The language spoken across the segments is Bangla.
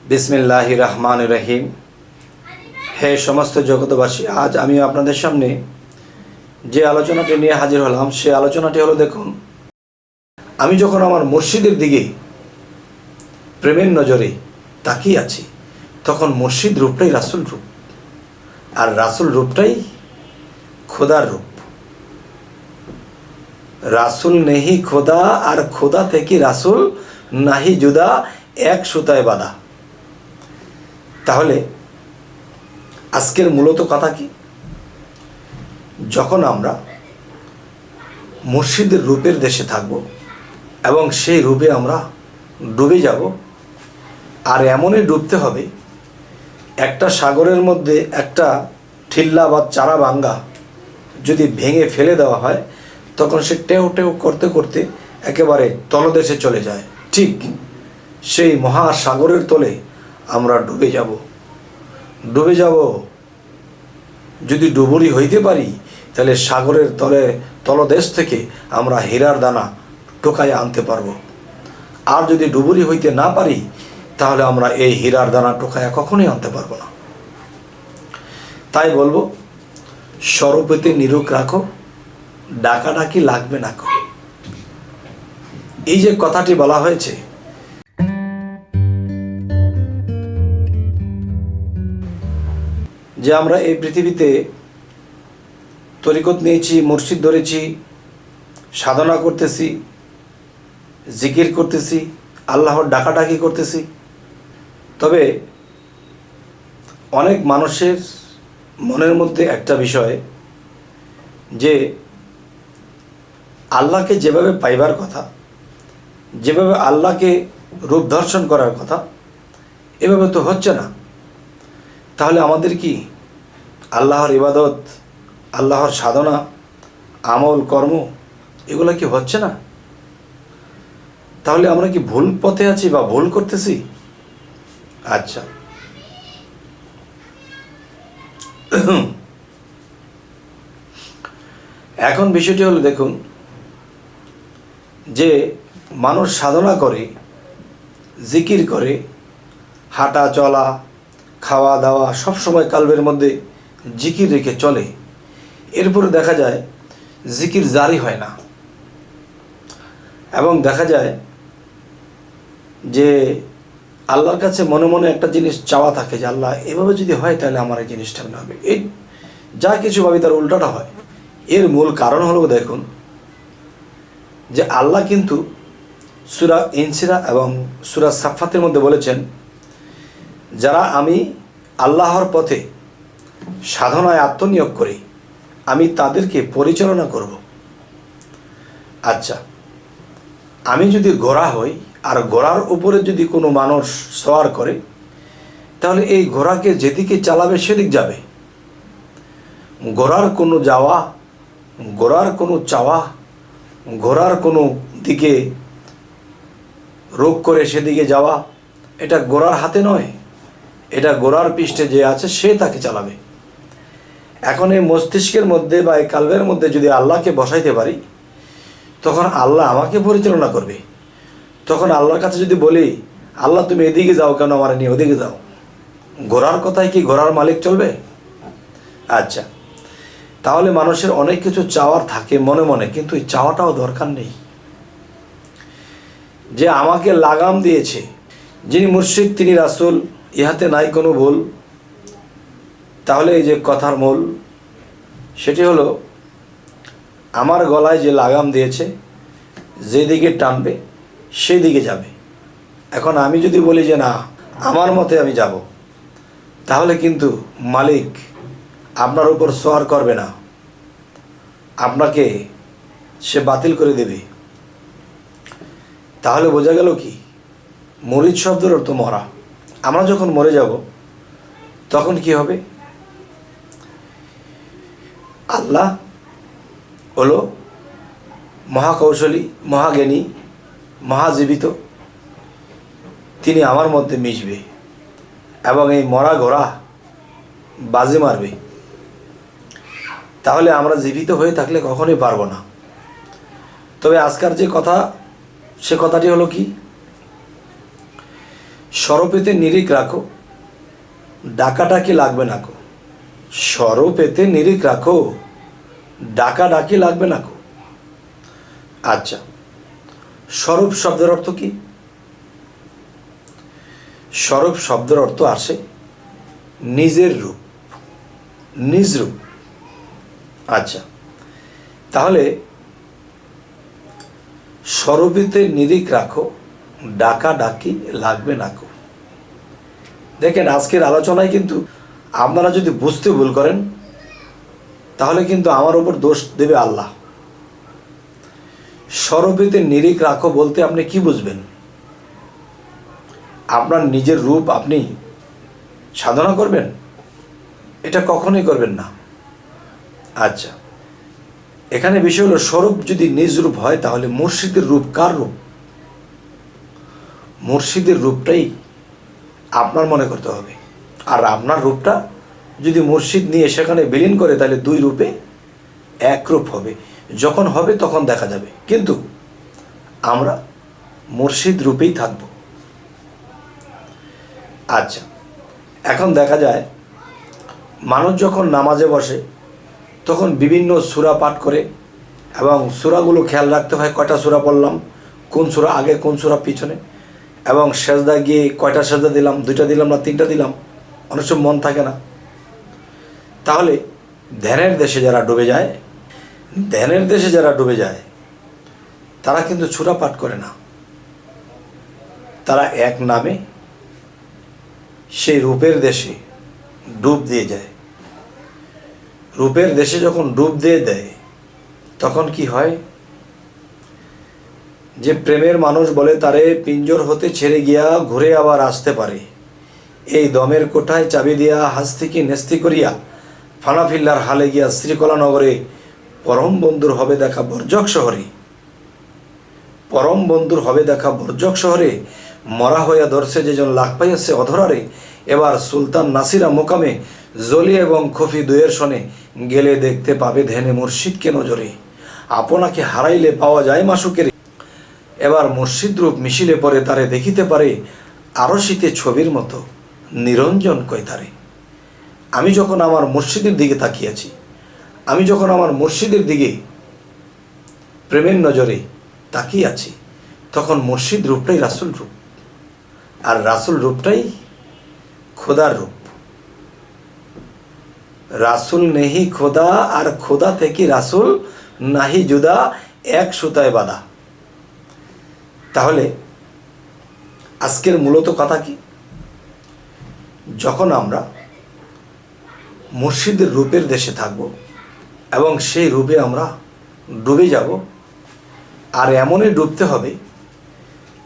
বিসমিল্লাহির রহমানির রহিম। হে সমস্ত জগতবাসী, আজ আমি আপনাদের সামনে যে আলোচনাটি নিয়ে হাজির হলাম সে আলোচনাটি হলো, দেখুন, আমি যখন আমার মুর্শিদের দিকে প্রেমের নজরে তাকিয়ে আছি, তখন মুর্শিদ রূপটাই রাসূল রূপ, আর রাসূল রূপটাই খোদার রূপ। রাসূল নেহি খোদা, আর খোদা থেকে রাসূল নাহি জুদা, এক সুতায় বাঁধা। তাহলে আজকের মূলত কথা কি? যখন আমরা মুর্শিদের রূপের দেশে থাকব এবং সেই রূপে আমরা ডুবে যাব, আর এমনই ডুবতে হবে, একটা সাগরের মধ্যে একটা ঠিল্লা বা চারা ভাঙ্গা যদি ভেঙে ফেলে দেওয়া হয়, তখন সে টেউ টেউ করতে করতে একেবারে তলদেশে চলে যায়। ঠিক সেই মহাসাগরের তলে আমরা ডুবে যাব। যদি ডুবুরি হইতে পারি, তাহলে সাগরের তলদেশ থেকে আমরা হীরার দানা টোকায় আনতে পারবো। আর যদি ডুবুরি হইতে না পারি, তাহলে আমরা এই হীরার দানা টোকায় কখনোই আনতে পারবো না। তাই বলবো, স্বরূপেতে নিরুক রাখো, ডাকাডাকি লাগবে না কো। এই যে কথাটি বলা হয়েছে, যে আমরা এই পৃথিবীতে তরিকত নিয়েছি, মুর্শিদ ধরেছি, সাধনা করতেছি, জিকির করতেছি, আল্লাহর ডাকাডাকি করতেছি, তবে অনেক মানুষের মনের মধ্যে একটা বিষয়, যে আল্লাহকে যেভাবে পাইবার কথা, যেভাবে আল্লাহকে রূপ দর্শন করার কথা, এভাবে তো হচ্ছে না। তাহলে আমাদের কি আল্লাহর ইবাদত, আল্লাহর সাধনা, আমল কর্ম এগুলো কি হচ্ছে না? তাহলে আমরা কি ভুল পথে আছি বা ভুল করতেছি? আচ্ছা, এখন বিষয়টি হলো, দেখুন, যে মানুষ সাধনা করে, জিকির করে, হাঁটা চলা, খাওয়া দাওয়া সব সময় কালবের মধ্যে জিকির রেখে চলে, এরপরে দেখা যায় জিকির জারি হয় না, এবং দেখা যায় যে আল্লাহর কাছে মনে মনে একটা জিনিস চাওয়া থাকে, যে আল্লাহ এভাবে যদি হয় তাহলে আমার এই জিনিসটা মনে হবে। এই যা কিছু ভাবি তার উল্টাটা হয়। এর মূল কারণ হলো, দেখুন, যে আল্লাহ কিন্তু সূরা ইনসিরা এবং সূরা সাফফাতের মধ্যে বলেছেন, যারা আমি আল্লাহর পথে সাধনায় আত্মনিয়োগ করি, আমি তাদেরকে পরিচালনা করব। আচ্ছা, আমি যদি ঘোড়া হই আর ঘোড়ার উপরে যদি কোনো মানুষ সওয়ার করে, তাহলে এই ঘোড়াকে যেদিকে চালাবে সেদিক যাবে। ঘোড়ার কোনো যাওয়া, ঘোড়ার কোনো চাওয়া, ঘোড়ার কোনো দিকে রোগ করে সেদিকে যাওয়া, এটা ঘোড়ার হাতে নয়, এটা ঘোড়ার পৃষ্ঠে যে আছে সে তাকে চালাবে। এখন এই মস্তিষ্কের মধ্যে বা এই কালবের মধ্যে যদি আল্লাহকে বসাইতে পারি, তখন আল্লাহ আমাকে পরিচালনা করবে। তখন আল্লাহর কাছে যদি বলি, আল্লাহ তুমি এদিকে যাও কেন, আমার নিয়ে ওদিকে যাও, ঘোড়ার কথায় কি ঘোড়ার মালিক চলবে? আচ্ছা, তাহলে মানুষের অনেক কিছু চাওয়ার থাকে মনে মনে, কিন্তু এই চাওয়াটাও দরকার নেই। যে আমাকে লাগাম দিয়েছে, যিনি মুর্শিদ তিনি রাসূল, ইহাতে নাই কোনো ভুল। তাহলে এই যে কথার মূল, সেটি হলো, আমার গলায় যে লাগাম দিয়েছে, যেদিকে টানবে সেই দিকে যাবে। এখন আমি যদি বলি যে না, আমার মতে আমি যাব, তাহলে কিন্তু মালিক আপনার উপর সওয়ার করবে না, আপনাকে সে বাতিল করে দেবে। তাহলে বোঝা গেল কি, মুরিদ শব্দের অর্থ মরা। আমরা যখন মরে যাব, তখন কি হবে? আল্লাহ হলো মহাকৌশলী, মহাজ্ঞানী, মহাজীবিত, তিনি আমার মধ্যে মিশবে এবং এই মরা ঘোড়া বাজি মারবে। তাহলে আমরা জীবিত হয়ে থাকলে কখনোই পারবো না। তবে আজকার যে কথা, সে কথাটি হলো কি, স্বরূপেতে নিরিখ রাখো, ডাকাডাকি লাগবে না কো। স্বরূপেতে নিরিখ রাখো, ডাকাডাকি লাগবে না কো। আচ্ছা, স্বরূপ শব্দের অর্থ কি? স্বরূপ শব্দের অর্থ আসে নিজের রূপ, নিজ রূপ। আচ্ছা, তাহলে স্বরূপেতে নিরিখ রাখো, ডাকাডাকি লাগবে না কো। দেখেন, আজকের আলোচনায় কিন্তু আপনারা যদি বুঝতে ভুল করেন তাহলে কিন্তু আমার উপর দোষ দেবে আল্লাহ। স্বরূপেতে নিরিখ রাখো বলতে আপনি কি বুঝবেন? আপনার নিজের রূপ আপনি সাধনা করবেন? এটা কখনোই করবেন না। আচ্ছা, এখানে বিষয় হলো স্বরূপ যদি নিজ রূপ হয় তাহলে মুর্শিদের রূপ কার রূপ? মুর্শিদের রূপটাই আপনার মনে করতে হবে। আর আপনার রূপটা যদি মুর্শিদ নিয়ে সেখানে বিলীন করে তাহলে দুই রূপে এক রূপ হবে। যখন হবে তখন দেখা যাবে, কিন্তু আমরা মুর্শিদ রূপেই থাকব। আচ্ছা, এখন দেখা যায় মানুষ যখন নামাজে বসে তখন বিভিন্ন সূরা পাঠ করে, এবং সূরাগুলো খেয়াল রাখতে হয় কয়টা সূরা পড়লাম, কোন সূরা আগে কোন সূরা পিছনে, এবং সেজদা গিয়ে কয়টা সেজদা দিলাম, 2টা দিলাম না 3টা দিলাম, অনেক সময় মন থাকে না। তাহলে ধ্যানের দেশে যারা ডুবে যায় তারা কিন্তু সূরা পাঠ করে না, তারা এক নামে সেই রূপের দেশে ডুব দিয়ে যায়। রূপের দেশে যখন ডুব দিয়ে দেয় তখন কি হয়, যে প্রেমের মানুষ বলে তারে পিঞ্জর হতে ছেড়ে গিয়া ঘুরে আবার আসতে পারে, এই দমের কোঠায় চাবি দিয়া হাস্তিকে নেস্তি করিয়া ফানাফিল্লার হালে গিয়া শ্রীকলা নগরে পরম বন্ধুর হবে দেখা বর্জক শহরে। পরম বন্ধুর হবে দেখা বর্জক শহরে, মরা হইয়া ধরছে যেজন লাখ পাইয়াছে অধরারে। এবার সুলতান নাসিরা মোকামে জলি এবং খফি দুয়ের শনে, গেলে দেখতে পাবে ধ্যানে মুর্শিদকে নজরে। আপনাকে হারাইলে পাওয়া যায় মাসুকের, এবার মুর্শিদ রূপ মিশিলে পরে তারে দেখিতে পারে আরো শীতে ছবির মতো নিরঞ্জন কয় তারে। আমি যখন আমার মুর্শিদের দিকে তাকিয়েছি, আমি যখন আমার মুর্শিদের দিকে প্রেমের নজরে তাকিয়ে আছি, তখন মুর্শিদ রূপটাই রাসূল রূপ, আর রাসূল রূপটাই খোদার রূপ। রাসূল নেহি খোদা, আর খোদা থেকে রাসূল নাহি জুদা, এক সুতায় বাঁধা। তাহলে আজকের মূলত কথা কি? যখন আমরা মুর্শিদের রূপের দেশে থাকব এবং সেই রূপে আমরা ডুবে যাব, আর এমনই ডুবতে হবে,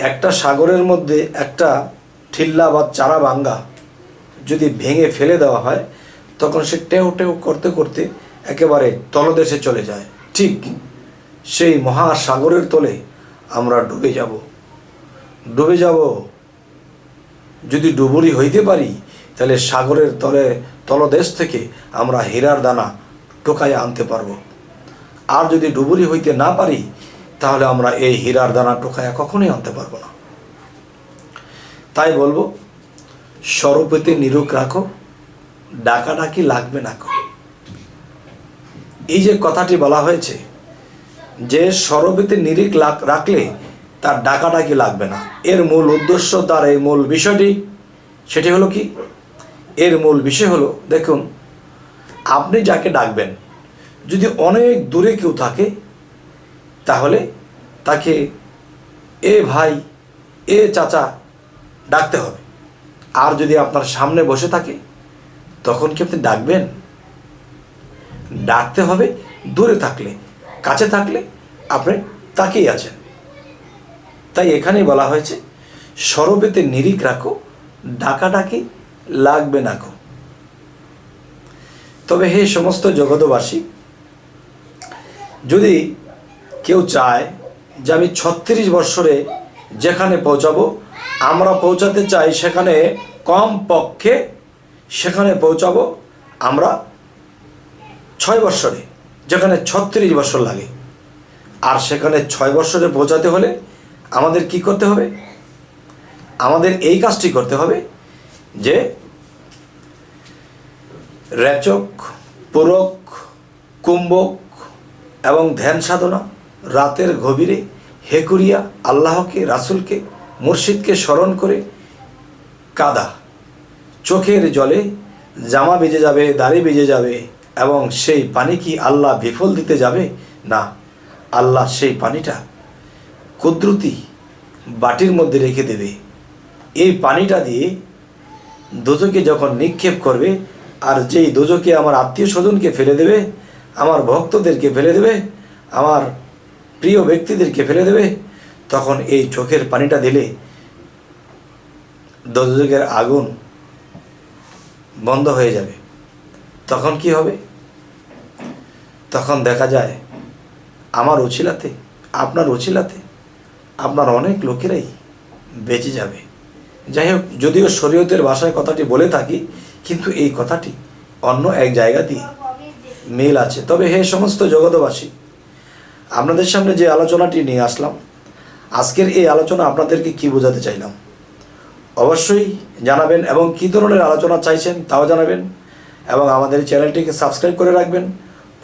একটা সাগরের মধ্যে একটা ঠিল্লা বা চারা ভাঙ্গা যদি ভেঙে ফেলে দেওয়া হয় তখন সে টেউ টেউ করতে করতে একেবারে তলদেশে চলে যায়। ঠিক সেই মহাসাগরের তলে আমরা ডুবে যাব। যদি ডুবুরি হইতে পারি তাহলে সাগরের তলদেশ থেকে আমরা হীরার দানা টোকায় আনতে পারবো। আর যদি ডুবুরি হইতে না পারি তাহলে আমরা এই হীরার দানা টোকায় কখনোই আনতে পারবো না। তাই বলবো, স্বরূপেতে নিরিখ রাখো, ডাকাডাকি লাগবে না কো। এই যে কথাটি বলা হয়েছে যে স্বরূপেতে নিরিখ রাখলে তার ডাকাডাকি লাগবে না, এর মূল উদ্দেশ্য, তার এই মূল বিষয়টি, সেটি হলো কি? এর মূল বিষয় হলো, দেখুন, আপনি যাকে ডাকবেন যদি অনেক দূরে কেউ থাকে তাহলে তাকে এ ভাই, এ চাচা ডাকতে হবে। আর যদি আপনার সামনে বসে থাকে তখন কি আপনি ডাকবেন? ডাকতে হবে দূরে থাকলে। কাছে থাকলে আপনি তাকিয়ে আছেন। তাই এখানেই বলা হয়েছে স্বরূপেতে নিরিখ রাখো, ডাকাডাকি লাগবে না কো। তবে হে সমস্ত জগতবাসী, যদি কেউ চায় যে আমি 36 বৎসরে যেখানে পৌঁছাবো, আমরা পৌঁছাতে চাই সেখানে কম পক্ষে সেখানে পৌঁছাবো আমরা 6 বৎসরে, যেখানে 36 বৎসর লাগে। আর সেখানে 6 বৎসরে পৌঁছাতে হলে আমাদের কি করতে হবে? আমাদের এই কাজটি করতে হবে যে রেচক, পূরক, কুম্ভক এবং ধ্যান সাধনা, রাতের গভীরে হেকুরিয়া, আল্লাহকে, রাসূলকে, মুর্শিদকে স্মরণ করে কাদা, চোখের জলে জামা ভিজে যাবে, দাড়ি ভিজে যাবে, এবং সেই পানি কি আল্লাহ বিফল দিতে যাবে? না, আল্লাহ সেই পানিটা কুদরতি বাটির মধ্যে রেখে দেবে। এই পানিটা দিয়ে দোজকে যখন নিক্ষেপ করবে, আর যেই দোজকে আমার আত্মীয় স্বজনকে ফেলে দেবে, আমার ভক্তদেরকে ফেলে দেবে, আমার প্রিয় ব্যক্তিদেরকে ফেলে দেবে, তখন এই চোখের পানিটা দিলে দোজকের আগুন বন্ধ হয়ে যাবে। তখন কি হবে? তখন দেখা যায় আমার উছিলাতে, আপনার উছিলাতে আপনার অনেক লোকেরাই বেঁচে যাবে। যাই হোক, যদিও শরীয়তের ভাষায় কথাটি বলে থাকি, কিন্তু এই কথাটি অন্য এক জায়গাতেই মিল আছে। তবে হে সমস্ত জগতবাসী, আপনাদের সামনে যে আলোচনাটি নিয়ে আসলাম, আজকের এই আলোচনা আপনাদেরকে কি বোঝাতে চাইলাম অবশ্যই জানাবেন, এবং কী ধরনের আলোচনা চাইছেন তাও জানাবেন, এবং আমাদের চ্যানেলটিকে সাবস্ক্রাইব করে রাখবেন,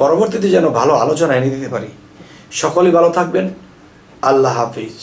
পরবর্তীতে যেন ভালো আলোচনা এনে দিতে পারি। সকলেই ভালো থাকবেন। আল্লাহ হাফিজ।